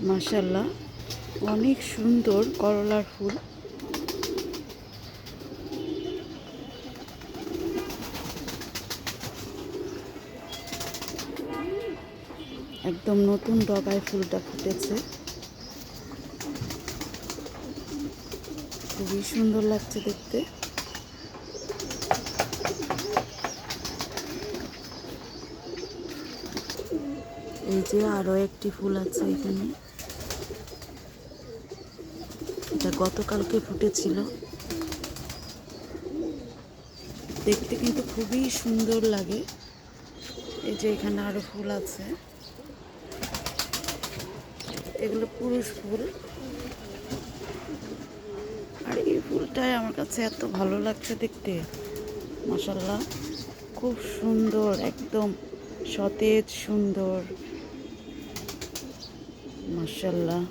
মাশাআল্লাহ, অনেক সুন্দর করলার ফুল। একদম নতুন ডগায় ফুলটা ফুটেছে, খুবই সুন্দর লাগছে দেখতে। এই যে আরো একটি ফুল আছে এখানে, এটা গতকালকে ফুটেছিল। দেখতে কিন্তু খুবই সুন্দর লাগে। এই যে এখানে আরো ফুল আছে, এগুলো পুরুষ ফুল। আর এই ফুলটাই আমার কাছে এত ভালো লাগছে দেখতে, মাশাআল্লাহ, খুব সুন্দর, একদম সতেজ সুন্দর, মাশাআল্লাহ।